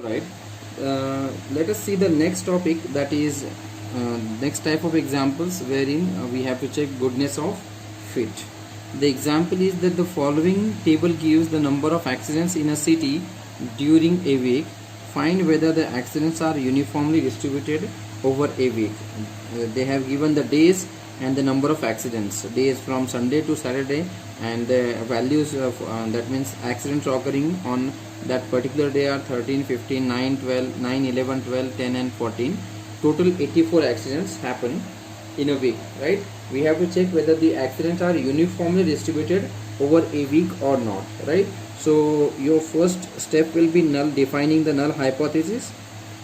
Alright, let us see the next topic, that is next type of examples wherein we have to check goodness of fit. The example is that the following table gives the number of accidents in a city during a week. Find whether the accidents are uniformly distributed over a week. They have given the days and the number of accidents, days from Sunday to Saturday, and the values of that means accidents occurring on that particular day are 13, 15, 9, 12, 9, 11, 12, 10 and 14. Total 84 accidents happen in a week, right? We have to check whether the accidents are uniformly distributed over a week or not, right? So your first step will be null, defining the null hypothesis.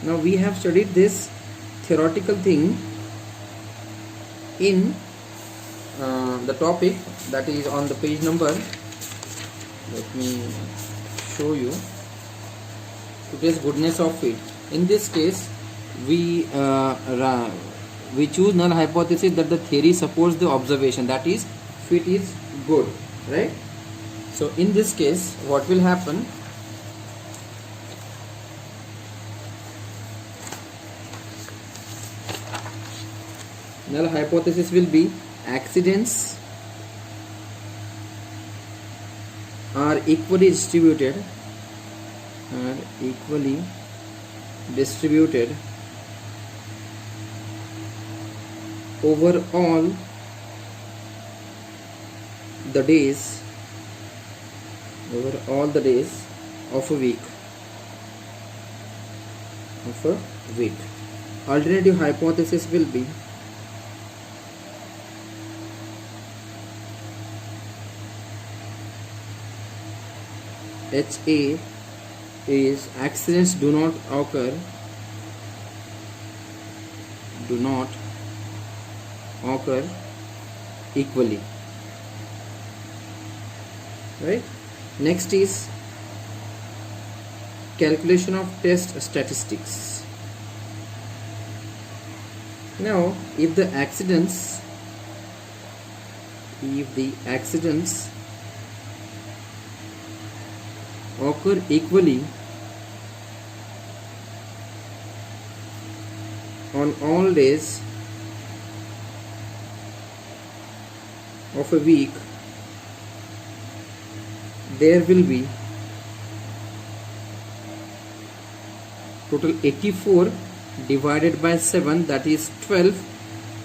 Now we have studied this theoretical thing in the topic that is on the page number. Let me show you. It is goodness of fit. In this case, we choose null hypothesis that the theory supports the observation, that is fit is good, right? So in this case, what will happen? Null hypothesis will be accidents are equally distributed over all the days of a week. Alternative hypothesis will be HA is accidents do not occur equally, right? Next is calculation of test statistics. Now if the accidents occur equally on all days of a week, there will be total 84 divided by 7, that is 12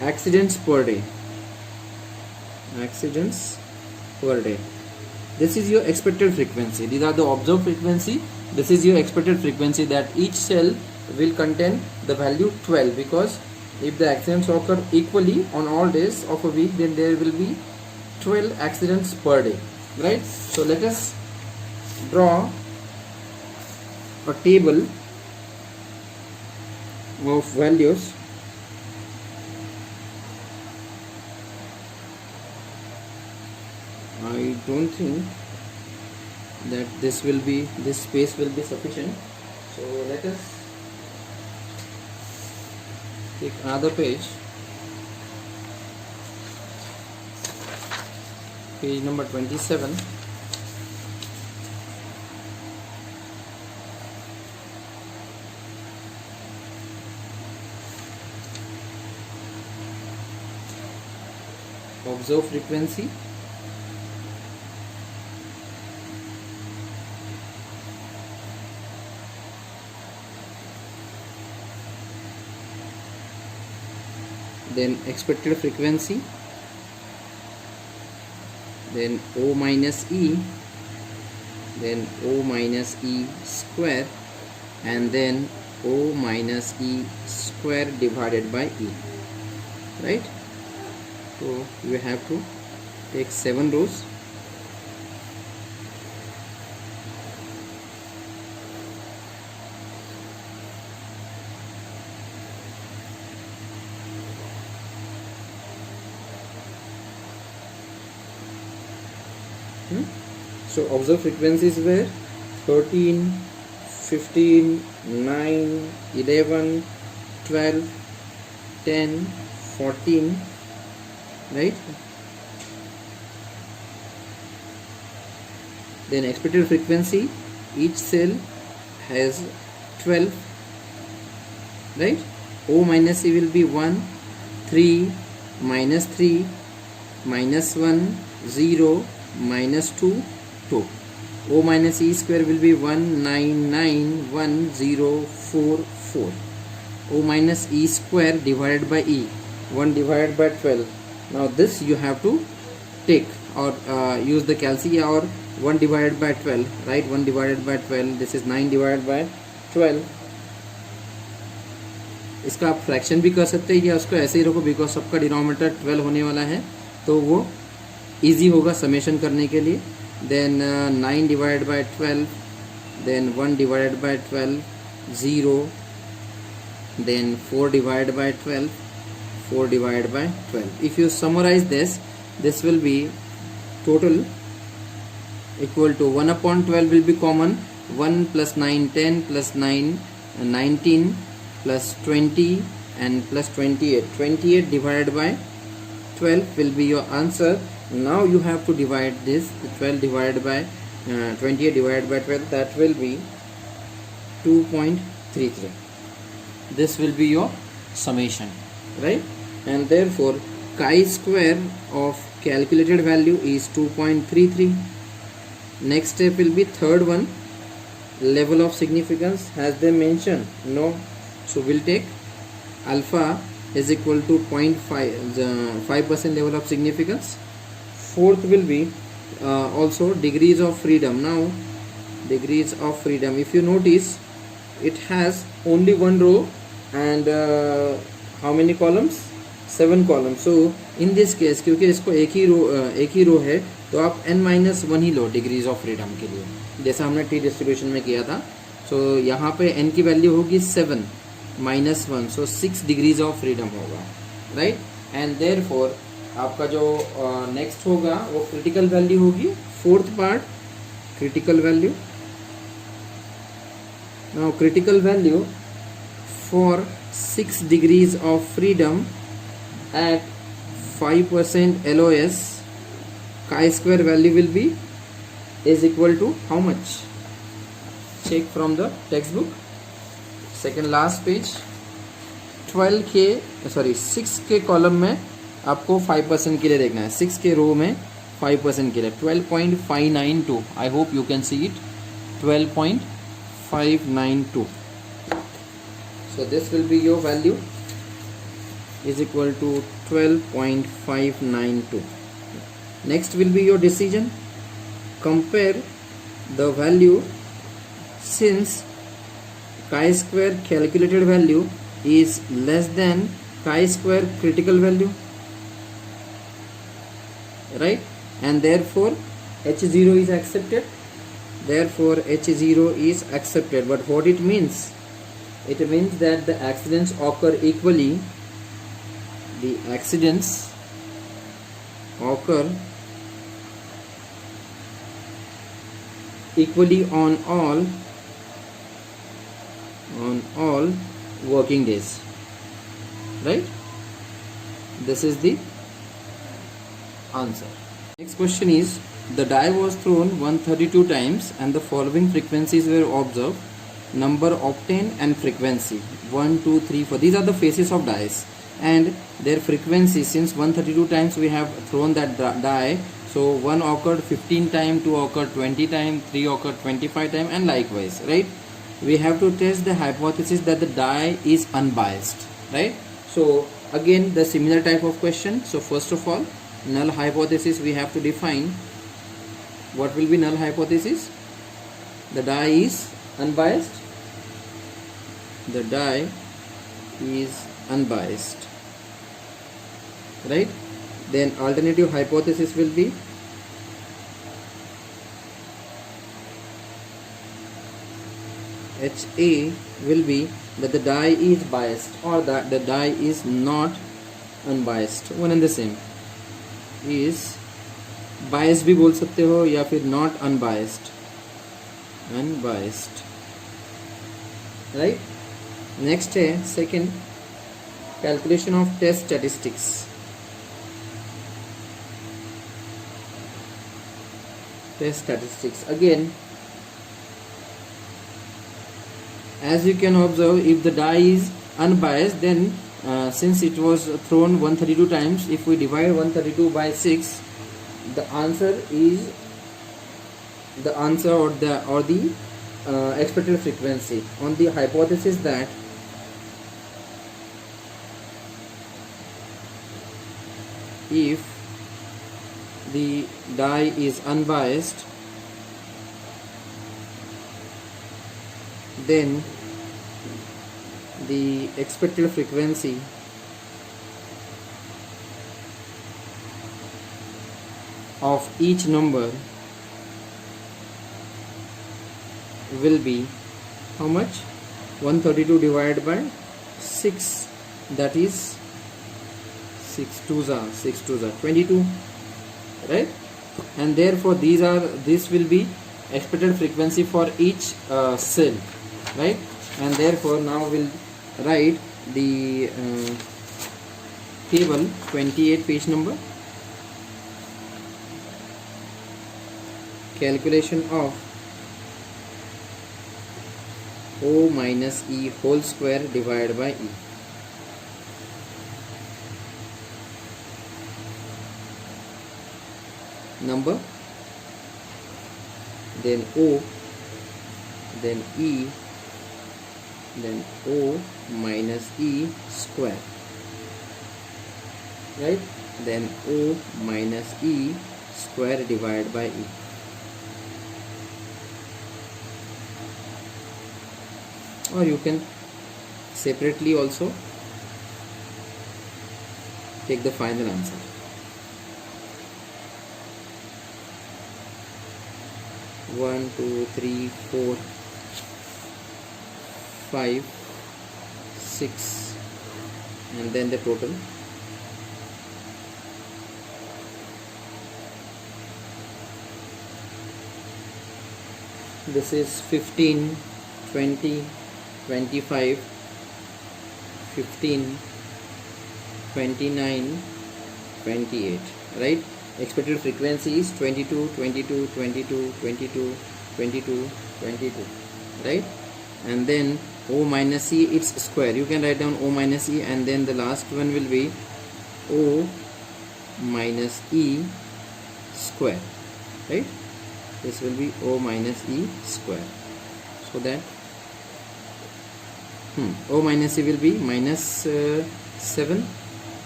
accidents per day. This is your expected frequency. These are the observed frequency. This is your expected frequency, that each cell will contain the value 12, because if the accidents occur equally on all days of a week, then there will be 12 accidents per day, right? So let us draw a table of values. I don't think that this space will be sufficient, so let us take another page number 27. Observe frequency. Then expected frequency, then O minus E, then O minus E square, and then O minus E square divided by E, right? So you have to take 7 rows. So observed frequencies were 13, 15, 9, 11, 12, 10, 14, right? Then expected frequency, each cell has 12, right? O minus E will be 1, 3, minus 3, minus 1, 0, minus 2, 2. O minus E square will be 1, 9, 9, 1, 0, 4, 4. O minus E square divided by E, 1 divided by 12. Now this you have to take or use the calculus, or 1 divided by 12, right? 1 divided by 12, this is 9 divided by 12. इसका आप fraction भी कर सकते हैं या उसको ऐसे ही रखो, बिकॉज सबका डिनोमिनेटर 12 होने वाला है तो वो इजी होगा समेशन करने के लिए. Then 9 divide by 12, then 1 divide by 12, 0, then 4 divided by 12, 4 divided by 12. If you summarize this will be total equal to 1 upon 12 will be common. 1 plus 9, 10, plus 9, 19, plus 20 and plus 28. 28 divided by 12 will be your answer. Now you have to divide this, 12 divided by 28 divided by 12, that will be 2.33. This will be your summation, right? And therefore chi square of calculated value is 2.33. Next step will be third one, level of significance. Has they mentioned? No. So we'll take alpha is equal to 0.5% level of significance. Fourth will be also degrees of freedom. Now degrees of freedom, if you notice, it has only one row and how many columns? 7 columns. So in this case, क्योंकि इसको एक ही रो है, तो आप n-1 he low degrees of freedom के लिए, जैसा हमने टी डिस्ट्रीब्यूशन में किया था. सो यहाँ पे n की वैल्यू होगी 7 -1, सो 6 डिग्रीज ऑफ फ्रीडम होगा, राइट? एंड देयरफॉर आपका जो नेक्स्ट होगा वो क्रिटिकल वैल्यू होगी. Fourth part, critical value. Now critical value for 6 degrees of freedom at 5% LOS, chi-square value will be is equal to how much? Check from the textbook, second last page. 6 के column में आपको 5% के लिए देखना है, 6 के रो में 5% के लिए 12.592. I hope you can see it. 12.592. So this will be your value is equal to 12.592. Next will be your decision. Compare the value since chi-square calculated value is less than chi-square critical value, right? And therefore H0 is accepted. Therefore H0 is accepted. But what it means? It means that the accidents occur equally. The accidents occur equally on all working days, right? This is the answer. Next question is, the die was thrown 132 times and the following frequencies were observed. Number obtained and frequency 1, 2, 3, 4. These are the faces of dice and their frequency. Since 132 times we have thrown that die, so 1 occurred 15 times, 2 occurred 20 times, 3 occurred 25 times, and likewise, right? We have to test the hypothesis that the die is unbiased, right? So again the similar type of question. So first of all, null hypothesis we have to define. What will be null hypothesis? The die is unbiased. The die is unbiased, right? Then alternative hypothesis will be HA will be that the die is biased or that the die is not unbiased. One and the same. Is biased भी बोल सकते हो या फिर not unbiased. Unbiased, right? Next है second, calculation of test statistics. Test statistics again. as you can observe, if the die is unbiased, then since it was thrown 132 times, if we divide 132 by 6, the answer is the answer or the expected frequency on the hypothesis that if the die is unbiased, then the expected frequency of each number will be how much? 132 divided by 6, that is 6 twos are 22, right? And therefore this will be expected frequency for each cell, right? And therefore now we'll write the table 28 page number. Calculation of O minus E whole square divided by E. Number, then O, then E, then O minus E square, right? Then O minus E square divided by E. Or you can separately also take the final answer. One, two, three, 4, 5, 6, and then the total. This is 15, 20, 25, 15, 29, 28, right? Expected frequency is 22, 22, 22, 22, 22, 22, right? And then O minus E, its square. You can write down O minus E, and then the last one will be O minus E square, right? This will be O minus E square. So that O minus E will be minus 7,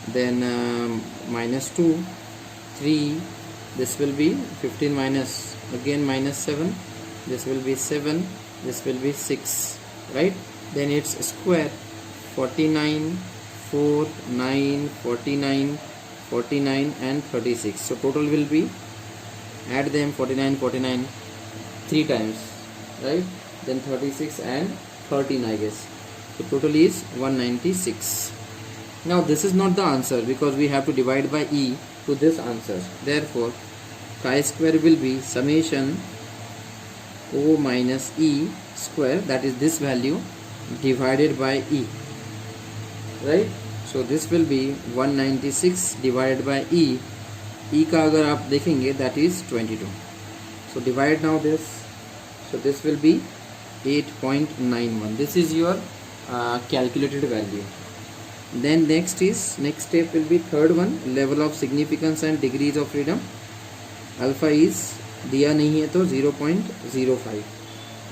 then minus 2, 3, this will be 15 minus again minus 7, this will be 7, this will be 6, right? Then its square 49, 4, 9, 49, 49 and 36. So total will be, add them, 49, 49 3 times, right? Then 36 and 13, I guess. So total is 196. Now this is not the answer because we have to divide by E to this answer. Therefore chi-square will be summation O minus E square, that is this value, divided by E, right? So this will be 196 divided by E. E का अगर आप देखेंगे that is 22. So divide now this. So this will be 8.91. This is your calculated value. Then next step will be third one, level of significance and degrees of freedom. Alpha is दिया नहीं है तो 0.05,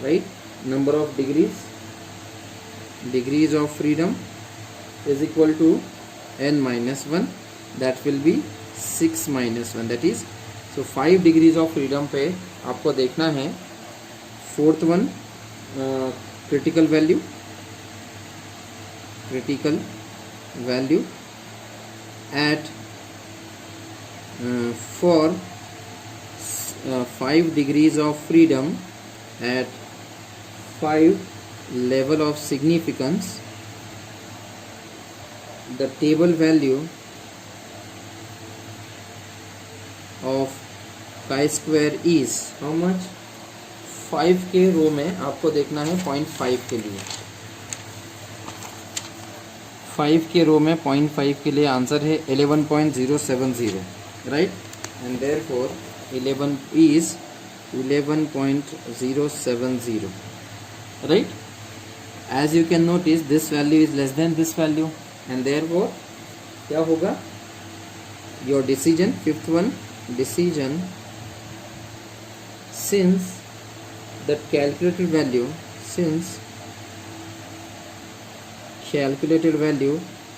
right? Number of degrees of freedom is equal to n minus 1, that will be 6 minus 1, that is, so 5 degrees of freedom पे आपको देखना है fourth one critical value at for 5 degrees of freedom at 5 level of significance, the table value of chi-square is how much? 5 के रो में आपको देखना है 0.5 के लिए, 5 के रो में 0.5 के लिए आंसर है 11.070, right? And therefore 11 is 11.070, right? as you can notice this value is less than this value, and therefore क्या होगा, your decision, fifth one, decision, since the calculated value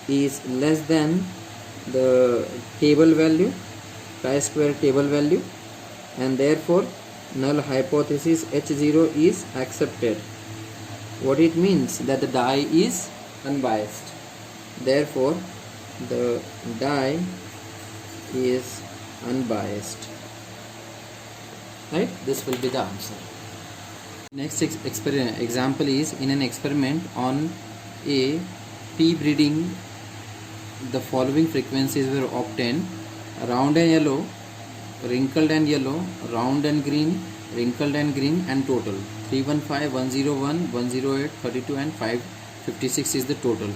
is less than the table value, chi-square table value, and therefore null hypothesis H0 is accepted. What it means? That the die is unbiased. Therefore the die is unbiased. Right? This will be the answer. Next example is, in an experiment on a pea breeding, the following frequencies were obtained: round and yellow, wrinkled and yellow, round and green, wrinkled and green, and total 315, 101, 108, 32 and 556 is the total.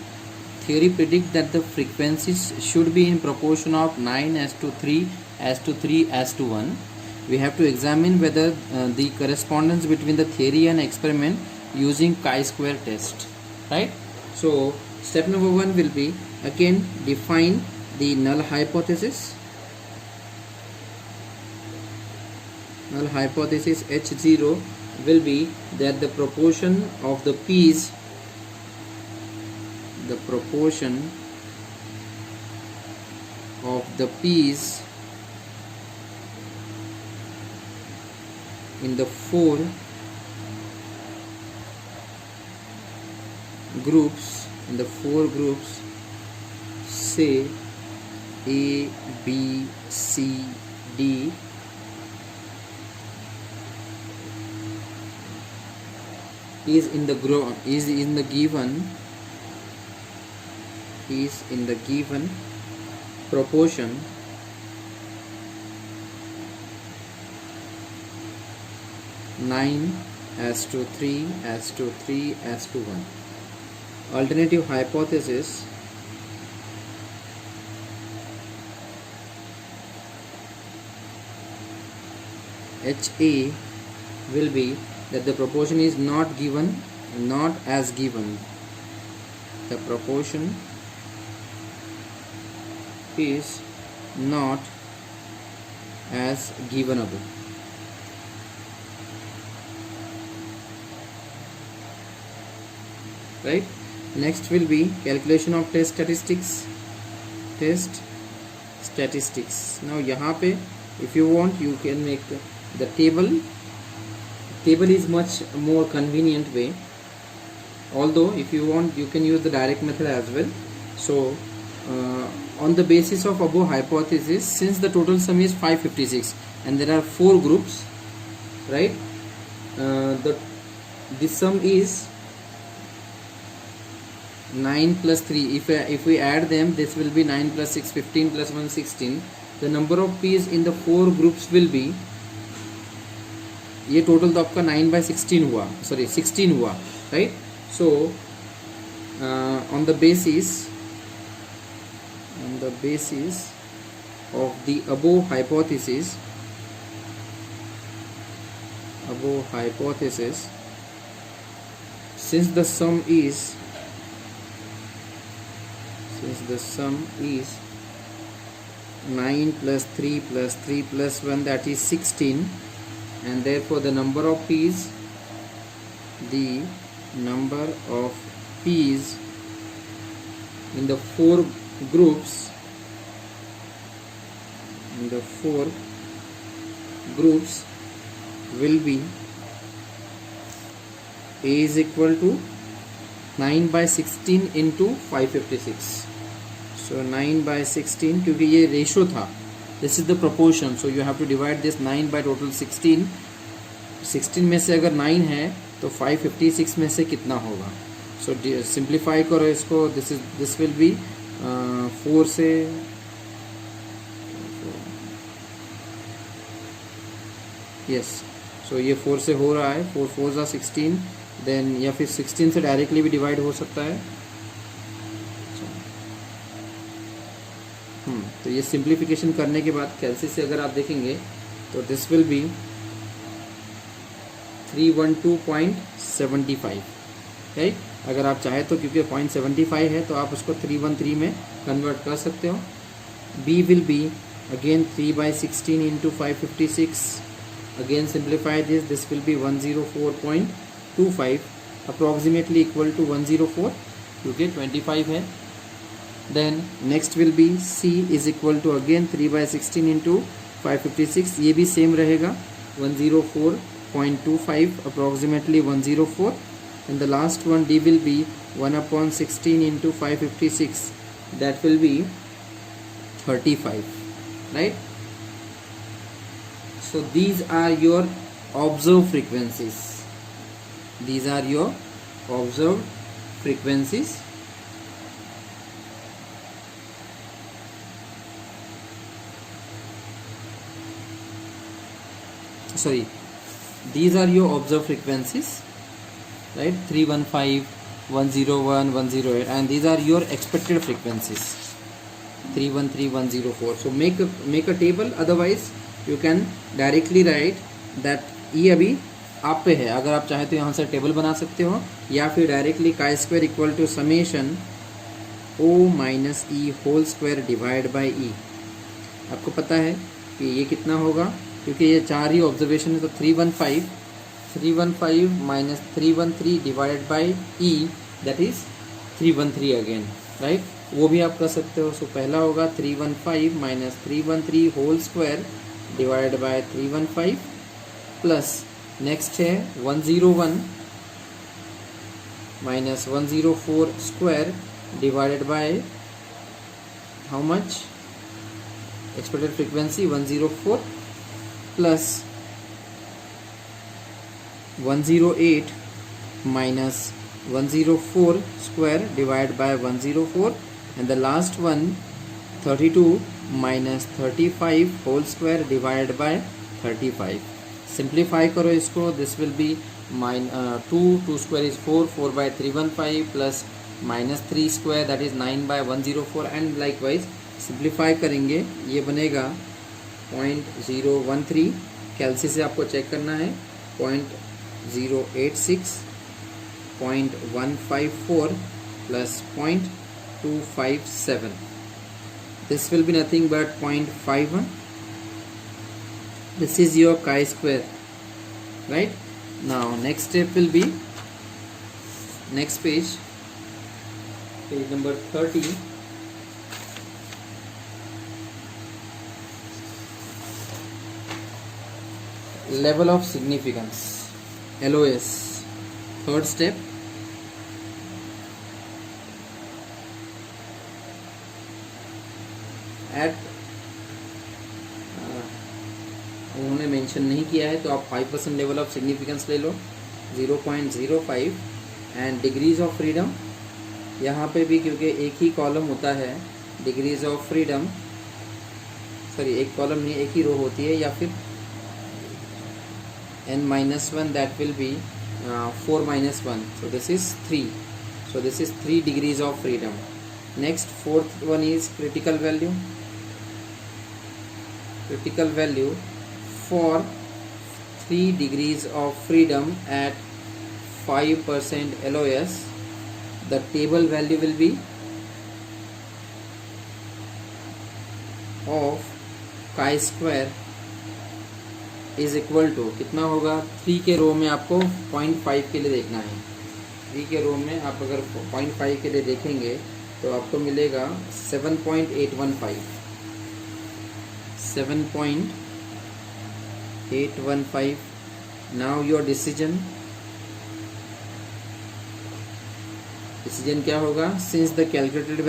Theory predict that the frequencies should be in proportion of 9:3:3:1. We have to examine whether the correspondence between the theory and experiment using chi-square test. Right? So step number 1 will be, again, define the null hypothesis. Null hypothesis H0 will be that the proportion of the p's in the four groups, say A, B, C, D, is in the given proportion (9:3:3:1). Alternative hypothesis HA will be that the proportion is not as given. The proportion is not as givenable. Right? Next will be calculation of test statistics. Now यहाँ पे, if you want, you can make the table is much more convenient way, although if you want you can use the direct method as well. So on the basis of above hypothesis, since the total sum is 556 and there are 4 groups, right, the sum is 9 plus 3. If we add them, this will be 9 plus 6, 15 plus 1, 16. The number of p's in the 4 groups will be, ये total तो आपका 9/16 हुआ, 16 हुआ, right? So on the basis of the above hypothesis, since the sum is 9 plus 3 plus 3 plus 1, that is 16, and therefore the number of p's in the 4 groups will be A is equal to 9/16 into 556. So 9/16, क्योंकि ये ratio था, this is the proportion, so you have to divide this 9 by total 16. 16 में से अगर 9 है तो 556 में से कितना होगा? So simplify करो इसको. This will be 4 से yes, so ये 4 से हो रहा है, 4 4s are 16, then या फिर 16 से डायरेक्टली भी डिवाइड हो सकता है. तो ये सिंप्लीफिकेशन करने के बाद कैलसी से अगर आप देखेंगे तो दिस विल बी 312.75. राइट? अगर आप चाहे तो, क्योंकि 0.75 है तो आप उसको 313 में कन्वर्ट कर सकते हो. B will be again 3 by 16 into 556. Again simplify this will be 104.25 approximately equal to 104 क्योंकि 25 है. Then next will be C is equal to again 3 by 16 into 556. ये भी सेम रहेगा 104.25 approximately 104. And the last one D will be 1/16 into 556. That will be 35, right? So these are your observed frequencies. These are your observed frequencies. Sorry, these are your observed frequencies, right? 315, 101, 108, and these are your expected frequencies. 313, 104. So make a table. Otherwise you can directly write that. ये अभी आप पे है, अगर आप चाहे तो यहाँ से टेबल बना सकते हो, या फिर directly chi square equal to summation O minus E whole square divide by E. आपको पता है कि ये कितना होगा, क्योंकि ये 4 ही ऑब्जर्वेशन है. तो 315 minus 313 divided by E, that is 313 again, right? वो भी आप कर सकते हो. सो पहला होगा 315 minus 313 whole square divided by 315 plus next है 101 minus 104 square divided by how much, expected frequency 104 plus 108 minus 104 square divided by 104, and the last one 32 minus 35 whole square divided by 35. Simplify करो इसको. This will be 2 square is 4 by 315 plus minus 3 square that is 9 by 104, and likewise simplify करेंगे. ये बनेगा 0.013. कैलसी से आपको check करना है. 0.086, 0.154 plus 0.257. This will be nothing but 0.51. This is your chi square, right? Now next step will be next page number 30. Level of significance, LOS. Third step, at उन्होंने mention नहीं किया है तो आप 5% लेवल ऑफ सिग्निफिकेंस ले लो, 0.05. And degrees of freedom, यहाँ पे भी क्योंकि एक ही कॉलम होता है, डिग्रीज ऑफ फ्रीडम, सॉरी एक कॉलम नहीं, एक ही रो होती है, या फिर n-1 that will be 4 minus 1, so this is 3. So this is 3 degrees of freedom. Next, fourth one is critical value. Critical value for 3 degrees of freedom at 5% LOS. The table value will be of chi square is equal to कितना होगा. 3 के रो में आपको 0.5 के लिए देखना है. 3 के रो में आप अगर 0.5 के लिए देखेंगे तो आपको मिलेगा 7.815. 7.815. नाउ योर डिसीजन क्या होगा. Since the calculated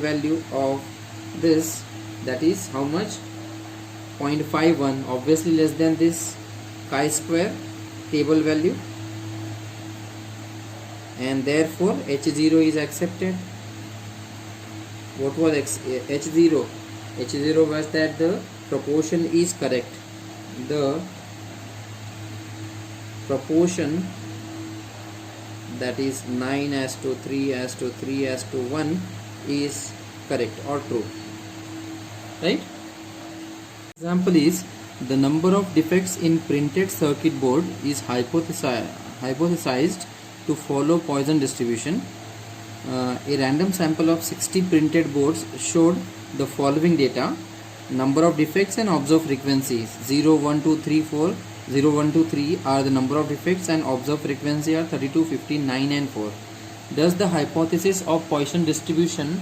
value of this, that is how much, 0.51, obviously less than this chi square table value, and therefore H0 is accepted. What was H0? H0 was that the proportion is correct. The proportion, that is 9:3:3:1 is correct or true, right? Example is the number of defects in printed circuit board is hypothesized hypothesized to follow Poisson distribution. A random sample of 60 printed boards showed the following data: number of defects and observed frequencies 0, 1, 2, 3, 4. 0, 1, 2, 3 are the number of defects and observed frequency are 32, 15, 9 and 4. Does the hypothesis of Poisson distribution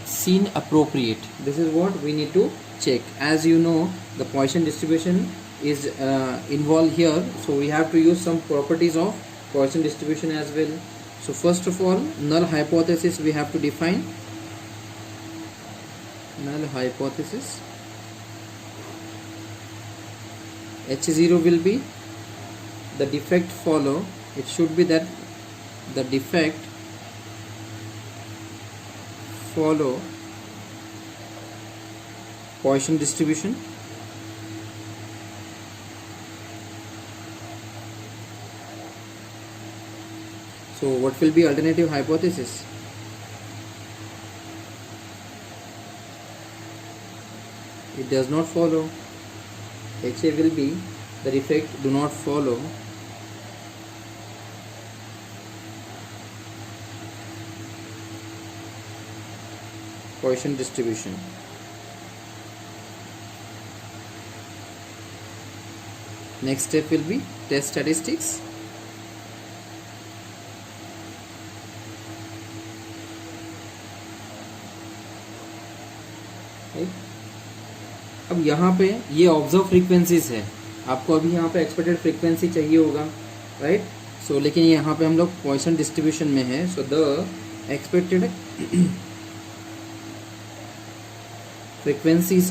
seem appropriate? This is what we need to check. As you know, the Poisson distribution is involved here, so we have to use some properties of Poisson distribution as well. So first of all, null hypothesis we have to define. Null hypothesis, H0 will be the defect follow. It should be that the defect follow Poisson distribution. So what will be alternative hypothesis? It does not follow. HA will be the defect do not follow Poisson distribution. Next step will be test statistics. अब यहाँ पे ये observe frequencies है, आपको अभी यहाँ पे expected frequency चाहिए होगा, राइट? सो लेकिन यहाँ पे हम लोग पॉइसन डिस्ट्रीब्यूशन में है. So the expected frequencies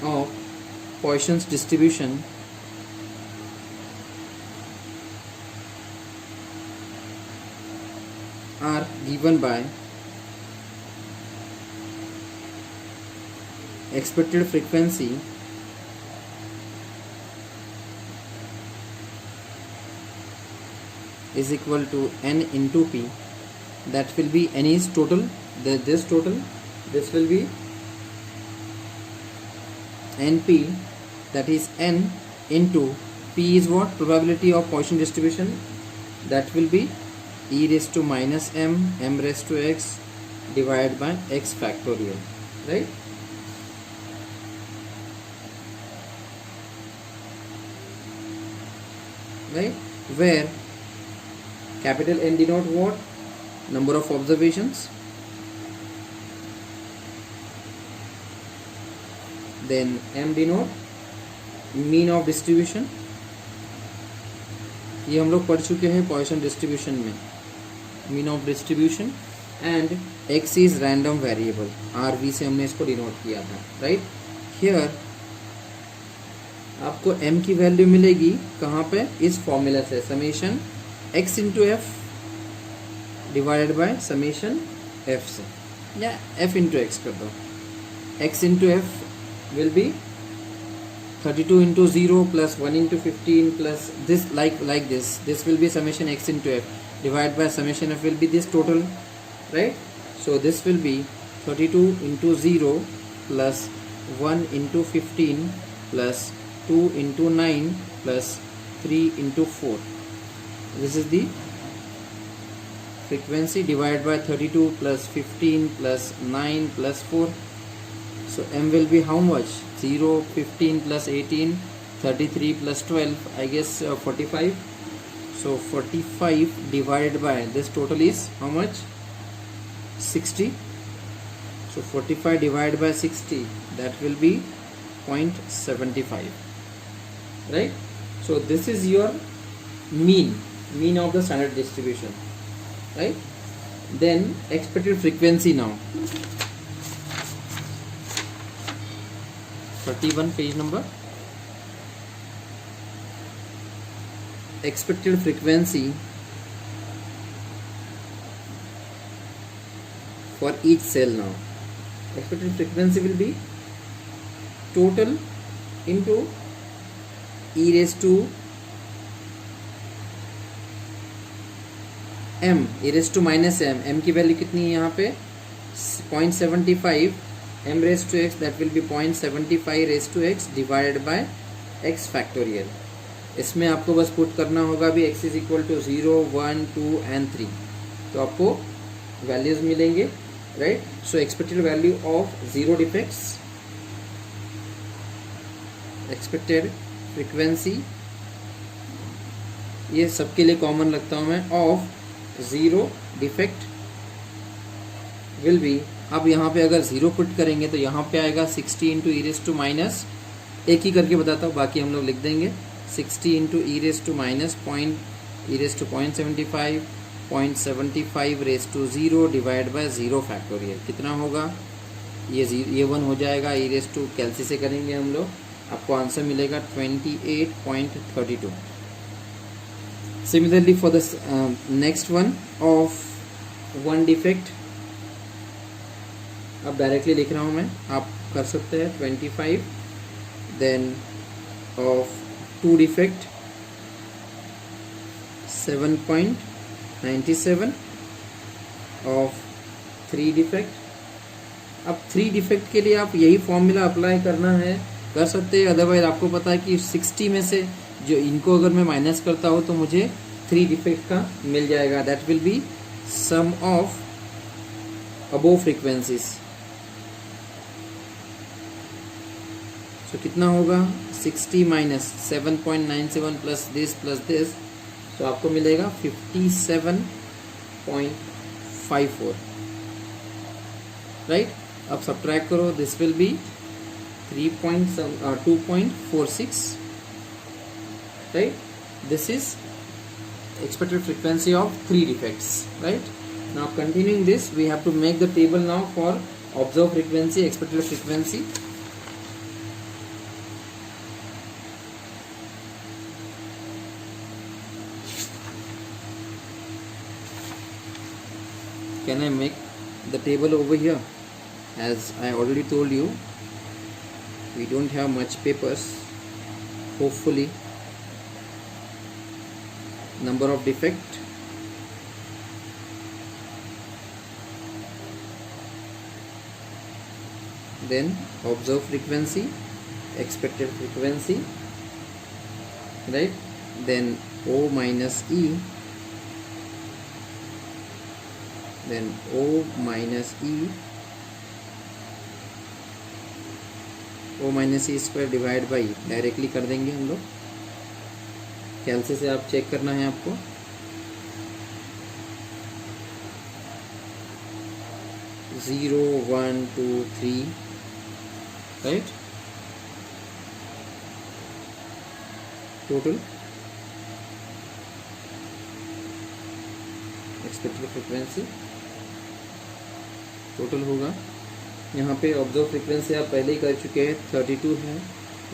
of Poisson's distribution are given by expected frequency is equal to n into p. That will be n is total, this will be np, that is n into p is what? Probability of Poisson distribution. That will be e raised to minus m raised to x divided by x factorial, right? Right, where capital N denote what? Number of observations, then m denote mean of distribution. ये हम लोग पढ़ चुके हैं Poisson distribution में, mean of distribution, and x is random variable, RV से हमने इसको डिनोट किया था, राइट? हियर आपको m की वैल्यू मिलेगी कहाँ पे? इस फॉर्मूला से, summation x into F divided by summation f से, या f इंटू एक्स कर दो. x into F will be 32 into 0 plus 1 into 15 plus this, like this will be summation x into f divided by summation f will be this total, right? So this will be 32 into 0 plus 1 into 15 plus 2 into 9 plus 3 into 4. This is the frequency divided by 32 plus 15 plus 9 plus 4. So m will be how much? 0, 15 plus 18, 33 plus 12, I guess 45. So 45 divided by this total is how much? 60. So 45 divided by 60, that will be 0.75, right? So this is your mean of the standard distribution, right? Then expected frequency now. 31 page number. Expected frequency for each cell now. Expected frequency will be total into e raised to m, e raised to minus m. m की value कितनी है यहाँ पे? 0.75. m raised to x, that will be 0.75 raised to x divided by x factorial. इसमें आपको बस put करना होगा भी x is equal to 0, 1, 2 and 3, तो आपको वैल्यूज मिलेंगे, right. So expected value of zero defects, expected frequency, ये सबके लिए कॉमन रखता हूँ मैं, of zero defect will be, अब यहाँ पे अगर जीरो पुट करेंगे तो यहाँ पे आएगा 60 into e raise to minus, एक ही करके बताता हूँ, बाकी हम लोग लिख देंगे 60 into e raise to minus e raise to 0.75, 0.75 raise to 0 divide by 0 factorial, कितना होगा, ये 1 हो जाएगा, ई रेस टू कैलसी से करेंगे हम लोग, आपको आंसर मिलेगा 28.32। Similarly for the next one of one defect, अब डायरेक्टली लिख रहा हूँ मैं, आप कर सकते हैं 25, then of two defect 7.97, of three defect, अब थ्री डिफेक्ट के लिए आप यही फॉर्मूला अप्लाई करना है, कर सकते हैं, अदरवाइज आपको पता है कि 60 में से जो इनको अगर मैं माइनस करता हूँ तो मुझे थ्री डिफेक्ट का मिल जाएगा, that will be some of above frequencies. So कितना होगा, 60 माइनस 7.97 प्लस दिस, तो आपको मिलेगा 57.54, राइट। अब सब्ट्रैक्ट करो, this will B 2.46, right. This is expected frequency of three defects, right. Now continuing this, we have to make the table now for observed frequency, expected frequency. Can I make the table over here? As I already told you, we don't have much papers. Hopefully number of defect, then observed frequency, expected frequency, right, then O minus E, then O minus E, O minus E square divide by, directly कर देंगे हम लोग, कैलसी से आप check करना है आपको, zero 1 2 3, right, total expected frequency total होगा, यहाँ पे ऑब्जर्व फ्रीक्वेंसी आप पहले ही कर चुके हैं, 32 है,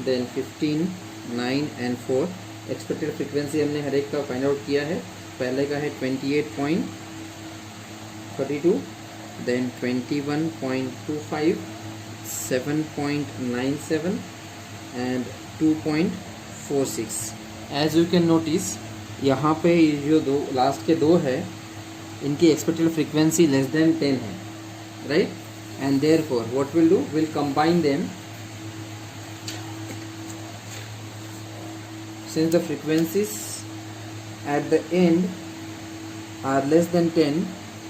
देन 15, 9 एंड 4, एक्सपेक्टेड फ्रीक्वेंसी हमने हर एक का फाइंड आउट किया है, पहले का है 28.32, then 21.25, 7.97 and 2.46। As you can notice यहाँ पे जो दो लास्ट के दो है, इनकी एक्सपेक्टेड फ्रीक्वेंसी लेस देन 10 है, right, and therefore what we'll do, we'll combine them, since the frequencies at the end are less than 10,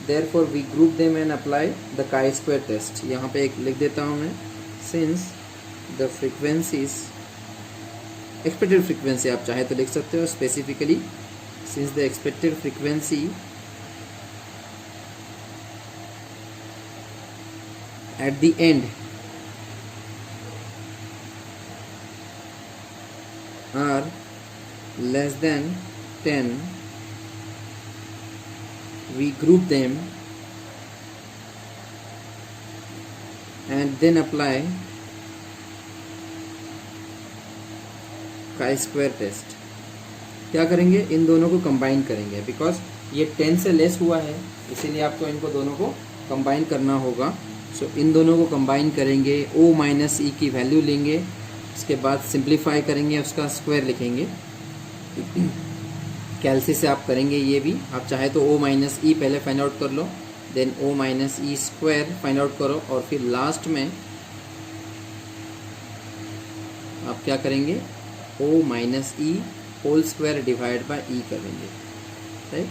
therefore we group them and apply the chi-square test। यहाँ पे एक लिख देता हूँ मैं, since the frequencies, expected frequency आप चाहे तो लिख सकते हो specifically, since the expected frequency at the end are less than 10, we group them and then apply chi-square test। क्या करेंगे, इन दोनों को कंबाइन करेंगे, बिकॉज ये 10 से लेस हुआ है, इसीलिए आपको इनको दोनों को कंबाइन करना होगा। सो इन दोनों को कंबाइन करेंगे, O माइनस ई की वैल्यू लेंगे, उसके बाद सिंप्लीफाई करेंगे, उसका स्क्वायर लिखेंगे, कैलसी से आप करेंगे, ये भी आप चाहे तो O माइनस ई पहले फाइंड आउट कर लो, then O minus E square find out करो, और फिर लास्ट में आप क्या करेंगे, O minus E whole square divide by E करेंगे, right.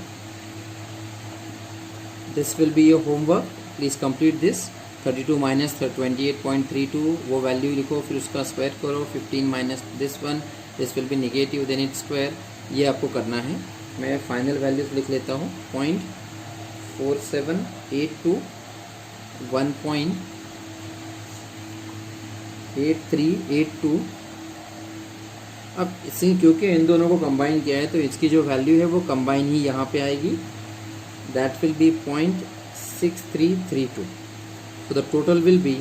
This will be your homework, please complete this. 32 minus 28.32 वो वैल्यू लिखो, फिर उसका स्क्वायर करो। 15 minus this one, this will be negative, then it square. ये आपको करना है। मैं फाइनल वैल्यूज लिख लेता हूँ। 0.4782, 1.8382। अब इसी क्योंकि इन दोनों को कंबाइन किया है तो इसकी जो वैल्यू है वो कंबाइन ही यहाँ पे आएगी, that will B 0.6332। so the total will be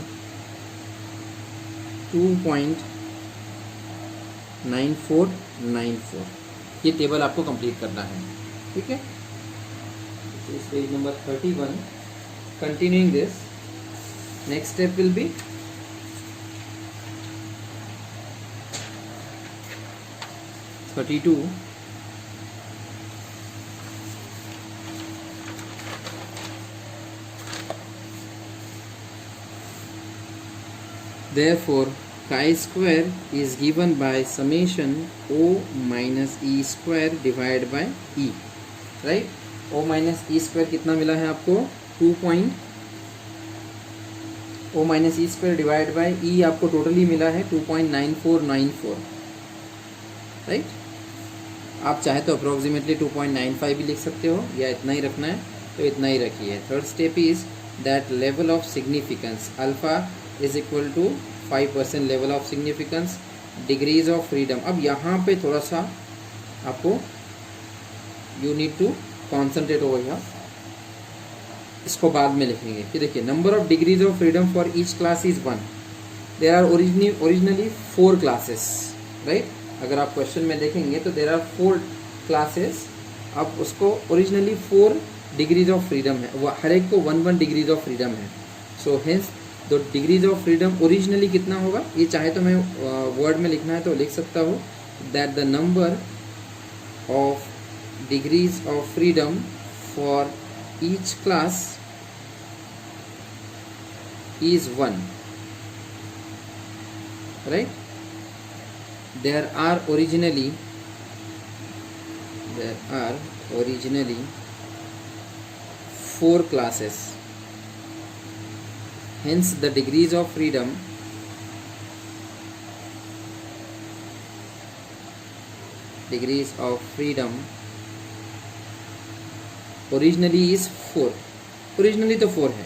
2.9494। ये टेबल आपको कंप्लीट करना है, ठीक है। इस page number 31। Continuing this, next step will be therefore chi-square is given by summation O minus E square divided by E, right। O minus E square कितना मिला है आपको? 2 O minus E square divided by E आपको totally मिला है 2.9494, right. आप चाहे तो अप्रोक्सीमेटली 2.95 भी लिख सकते हो, या इतना ही रखना है तो इतना ही रखिए। Third step is that level of significance alpha is equal to 5% level of significance, degrees of freedom. अब यहाँ पे थोड़ा सा आपको you need to concentrate over here, इसको बाद में लिखेंगे। फिर देखिए, number of degrees of freedom for each class is 1। There are originally 4 classes, right. अगर आप क्वेश्चन में देखेंगे तो देयर आर 4 क्लासेस। अब उसको ओरिजिनली 4 डिग्रीज ऑफ फ्रीडम है, वो हर एक को 1 डिग्रीज ऑफ फ्रीडम है। So hence the degrees of freedom originally कितना होगा, ये चाहे तो मैं वर्ड में लिखना है तो लिख सकता हूँ, that the number of degrees of freedom for each class is 1, right। there are originally 4 classes, hence the degrees of freedom originally is 4। Originally तो 4 है,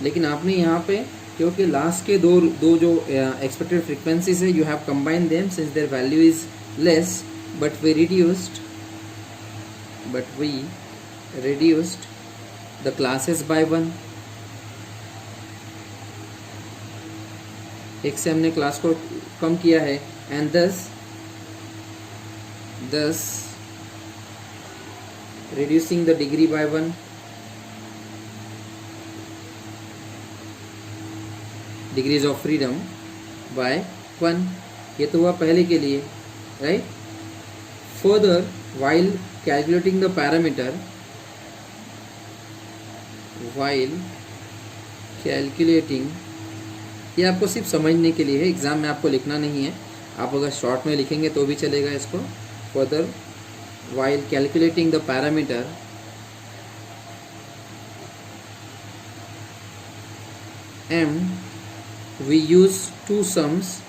लेकिन आपने यहाँ पे क्योंकि लास्ट के दो जो एक्सपेक्टेड फ्रीक्वेंसीज है, you have combined them since their value is less, but we reduced the classes by 1। एक से हमने क्लास को कम किया है, and thus reducing the degree by 1, degrees of freedom bye 1। ये तो हुआ पहले के लिए, right. Further while calculating the parameter, ये आपको सिर्फ समझने के लिए है, एग्जाम में आपको लिखना नहीं है। आप अगर शॉर्ट में लिखेंगे तो भी चलेगा इसको। Further while calculating the parameter m, we use two sums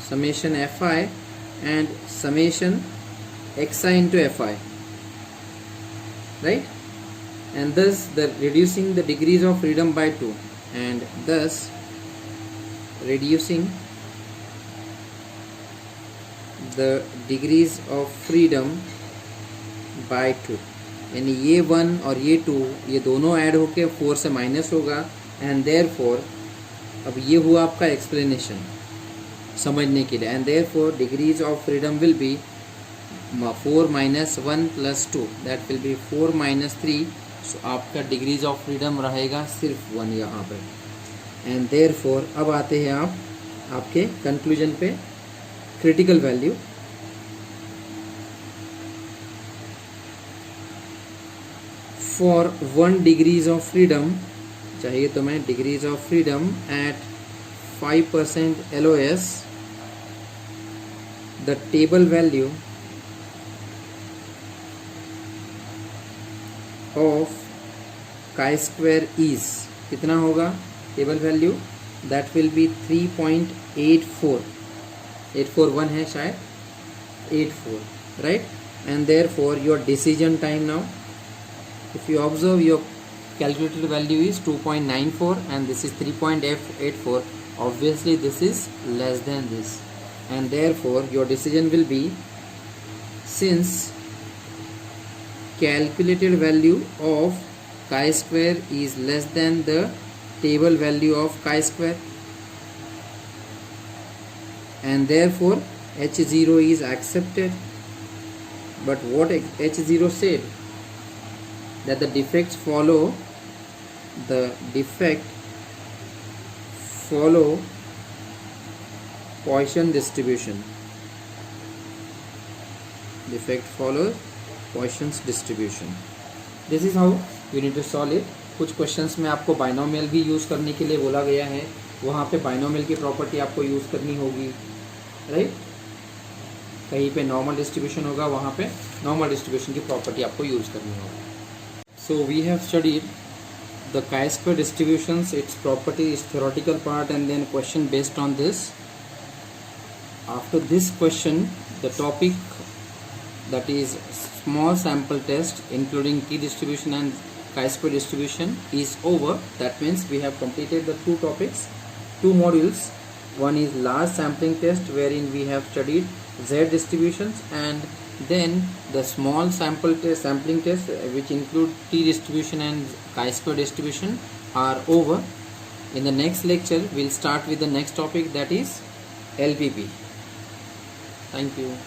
summation fi and summation xi into fi, right, and thus the reducing the degrees of freedom by 2, and thus reducing the degrees of freedom by 2, यानी ये 1 और ये 2 ये दोनों add होके 4 से minus होगा, and therefore अब ये हुआ आपका एक्सप्लेनेशन समझने के लिए, and therefore degrees of freedom will be 4 minus 1 plus 2, that will B 4 minus 3। सो आपका डिग्रीज ऑफ फ्रीडम रहेगा सिर्फ 1 यहाँ पर, एंड देयरफॉर अब आते हैं आप आपके कंक्लूजन पे, critical value. For 1 degrees of freedom, चाहिए तो मैं degrees of freedom at 5% LOS the table value of chi square is कितना होगा table value, that will be 3.841 है शायद 84, right. And therefore your decision time now, if you observe your calculated value is 2.94 and this is 3.84, obviously this is less than this, and therefore your decision will be, since calculated value of chi square is less than the table value of chi square, and therefore H0 is accepted. But what H0 said, that the defect follow Poisson distribution. Defect follows Poisson's distribution. This is how you need to solve it. कुछ questions में आपको binomial भी use करने के लिए बोला गया है, वहाँ पे बाइनोमियल की प्रॉपर्टी आपको यूज़ करनी होगी, राइट. कहीं पे नॉर्मल डिस्ट्रीब्यूशन होगा, वहाँ पे नॉर्मल डिस्ट्रीब्यूशन की प्रॉपर्टी आपको यूज़ करनी होगी. So we have studied the chi-square distributions, its property, its theoretical part, and then question based on this. After this question, the topic that is small sample test including t-distribution and chi-square distribution is over. That means we have completed the two topics, two modules. One is large sampling test wherein we have studied Z distributions, and then the small sampling test which include t-distribution and chi-square distribution are over. In the next lecture we'll start with the next topic, that is LPP. Thank you.